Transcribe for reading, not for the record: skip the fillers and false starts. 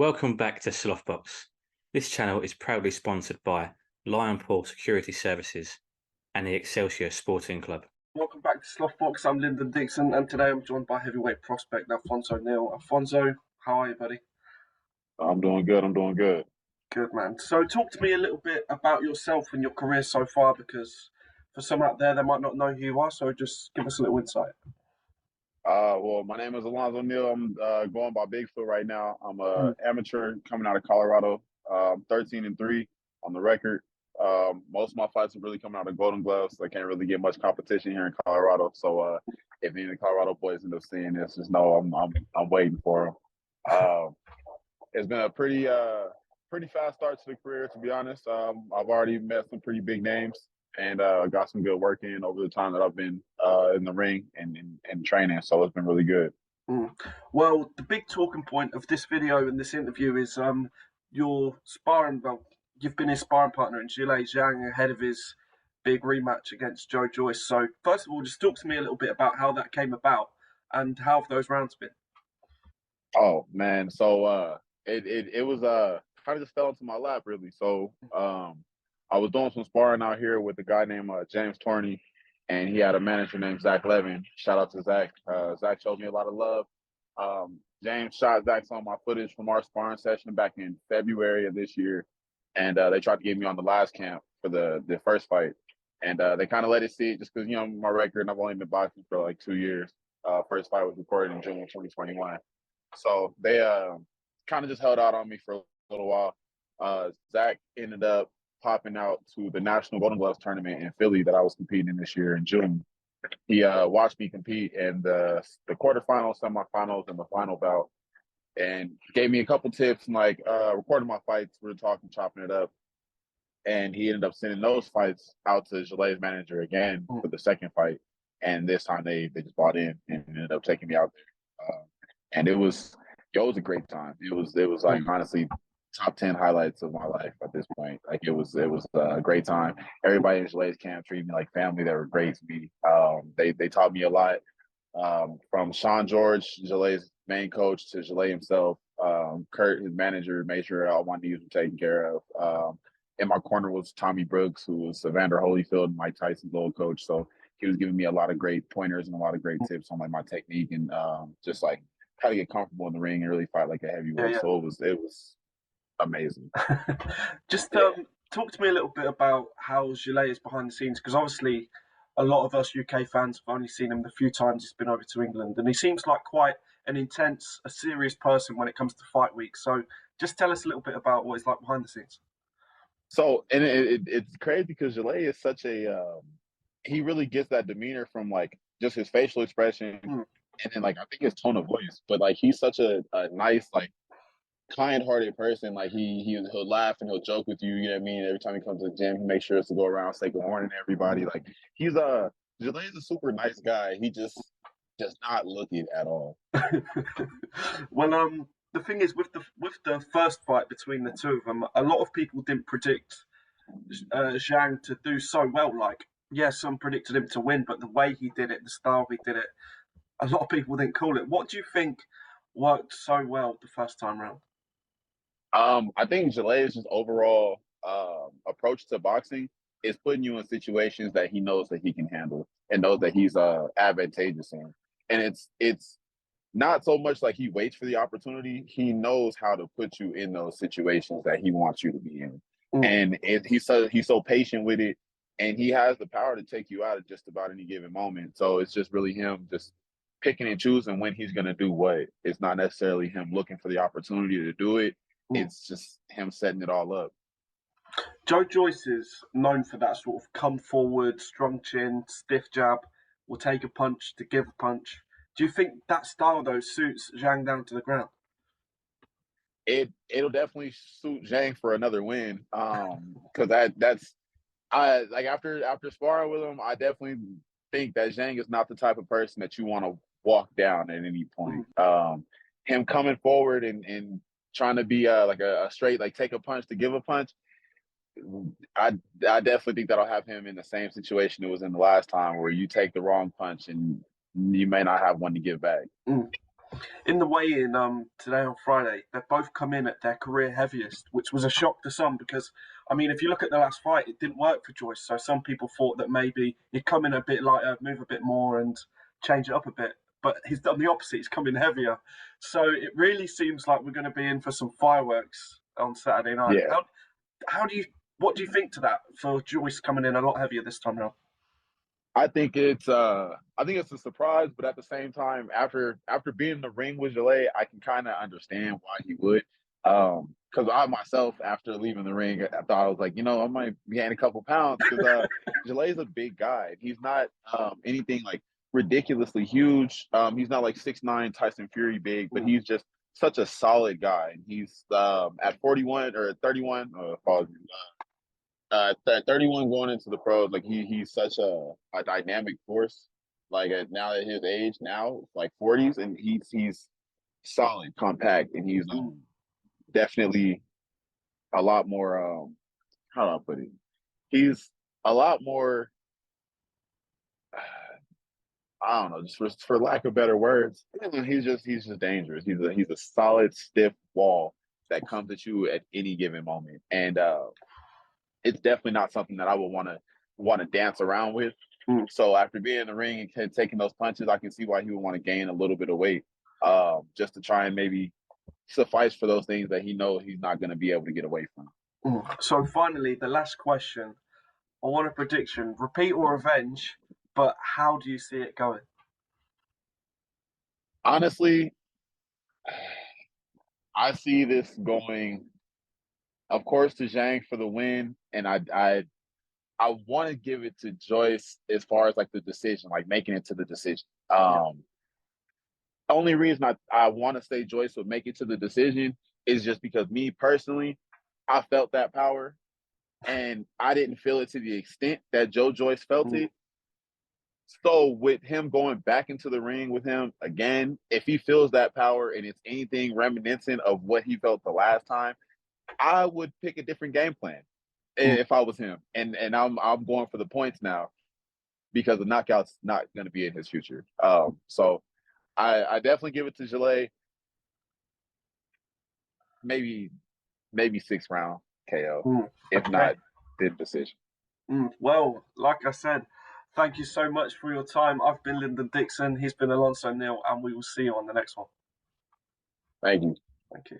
Welcome back to Slothbox. This channel is proudly sponsored by Lionpool Security Services and the Excelsior Sporting Club. Welcome back to Slothbox. I'm Lyndon Dixon, and today I'm joined by heavyweight prospect Alonzo Neal. Alfonso, how are you, buddy? I'm doing good. I'm doing good. Good, man. So, talk to me a little bit about yourself and your career so far, because for some out there, they might not know who you are. So, just give us a little insight. Well, my name is Alonzo Neal. I'm going by Bigfoot right now. I'm a Mm. amateur coming out of Colorado. 13-3 on the record. Most of my fights are really coming out of Golden Gloves. So I can't really get much competition here in Colorado. So if any of the Colorado boys end up seeing this, just know I'm waiting for them. It's been a pretty fast start to the career, to be honest. I've already met some pretty big names and got some good work in over the time that I've been in the ring and training. So it's been really good. Mm. Well, the big talking point of this video and this interview is your sparring. Well, you've been his sparring partner in Zhilei Zhang ahead of his big rematch against Joe Joyce. So, first of all, just talk to me a little bit about how that came about and how have those rounds been. Oh man, so it was kind of just fell into my lap really. So I was doing some sparring out here with a guy named James Torney, and he had a manager named Zach Levin. Shout out to Zach. Zach showed me a lot of love. James shot Zach some of my footage from our sparring session back in February of this year, and they tried to get me on the last camp for the first fight, and they kind of let it see just because my record, and I've only been boxing for like 2 years. First fight was recorded in June 2021. So they kind of just held out on me for a little while. Zach ended up popping out to the National Golden Gloves tournament in Philly that I was competing in this year in June. He watched me compete in the quarterfinals, semifinals, and the final bout, and gave me a couple tips and like recorded my fights. We were talking, chopping it up, and he ended up sending those fights out to Zhilei's manager again for the second fight. And this time they just bought in and ended up taking me out there. And it was a great time. It was like honestly top 10 highlights of my life at this point. Like it was a great time. Everybody in Zhilei's camp treated me like family. They were great to me. They taught me a lot. From Sean George, Zhilei's main coach, to Zhilei himself. Kurt, his manager, made sure all my needs were taken care of. In my corner was Tommy Brooks, who was Evander Holyfield, Mike Tyson's old coach. So he was giving me a lot of great pointers and a lot of great tips on like my technique and just like how to get comfortable in the ring and really fight like a heavyweight. Yeah. So it was amazing. Just talk to me a little bit about how Zhilei is behind the scenes, because obviously a lot of us UK fans have only seen him the few times he's been over to England, and he seems like quite an intense, a serious person when it comes to fight week. So just tell us a little bit about what he's like behind the scenes. So, and it's crazy because Zhilei is such a he really gets that demeanor from like just his facial expression and then like I think his tone of voice. But like he's such a nice, like kind-hearted person. Like he'll laugh and he'll joke with you. You know what I mean? Every time he comes to the gym, he makes sure to go around, say good morning to everybody. Like he's Zhilei's a super nice guy. He just does not look it at all. Well, the thing is with the first fight between the two of them, a lot of people didn't predict Zhang to do so well. Like, yes, some predicted him to win, but the way he did it, the style he did it, a lot of people didn't call it. What do you think worked so well the first time round? I think Zhilei's just overall approach to boxing is putting you in situations that he knows that he can handle and knows that he's advantageous in. And it's not so much like he waits for the opportunity. He knows how to put you in those situations that he wants you to be in. And he's so patient with it, and he has the power to take you out at just about any given moment. So it's just really him just picking and choosing when he's going to do what. It's not necessarily him looking for the opportunity to do it. It's just him setting it all up. Joe Joyce is known for that sort of come forward, strong chin, stiff jab, will take a punch to give a punch. Do you think that style, though, suits Zhang down to the ground? It'll definitely suit Zhang for another win. Because that's like after sparring with him, I definitely think that Zhang is not the type of person that you want to walk down at any point. Him coming forward and trying to be like a straight, like take a punch to give a punch. I definitely think that'll have him in the same situation it was in the last time, where you take the wrong punch and you may not have one to give back. In the weigh-in today on Friday, they've both come in at their career heaviest, which was a shock to some because, I mean, if you look at the last fight, it didn't work for Joyce. So some people thought that maybe he'd come in a bit lighter, move a bit more, and change it up a bit. But he's done the opposite. He's come in heavier. So it really seems like we're going to be in for some fireworks on Saturday night. Yeah. What do you think to that for Joyce coming in a lot heavier this time around? I think it's a surprise, but at the same time, after being in the ring with Zhilei, I can kind of understand why he would. Because I myself, after leaving the ring, I thought I was like, I might gain a couple pounds because Zhilei's a big guy. He's not anything like ridiculously huge. He's not like 6'9" Tyson Fury big, but he's just such a solid guy. And he's at 41 or 31. Apologies. At 31 going into the pros, like he's such a dynamic force. Like now at his age, now like 40s, and he's solid, compact, and he's definitely a lot more. How do I put it? He's a lot more. I don't know, just for lack of better words, he's just dangerous. He's a solid, stiff wall that comes at you at any given moment, and it's definitely not something that I would want to dance around with. So after being in the ring and taking those punches, I can see why he would want to gain a little bit of weight, just to try and maybe suffice for those things that he knows he's not going to be able to get away from. So finally, the last question. I want a prediction, repeat or revenge, but how do you see it going? Honestly, I see this going, of course, to Zhang for the win, and I want to give it to Joyce as far as like the decision, like making it to the decision. Only reason I want to say Joyce would make it to the decision is just because me personally, I felt that power, and I didn't feel it to the extent that Joe Joyce felt it. So with him going back into the ring with him again, if he feels that power and it's anything reminiscent of what he felt the last time, I would pick a different game plan if I was him. And I'm going for the points now because the knockout's not going to be in his future. So I definitely give it to Zhilei. Maybe 6th round KO. If not, then decision. Well, like I said, thank you so much for your time. I've been Lyndon Dixon. He's been Alonzo Neal, and we will see you on the next one. Thank you. Thank you.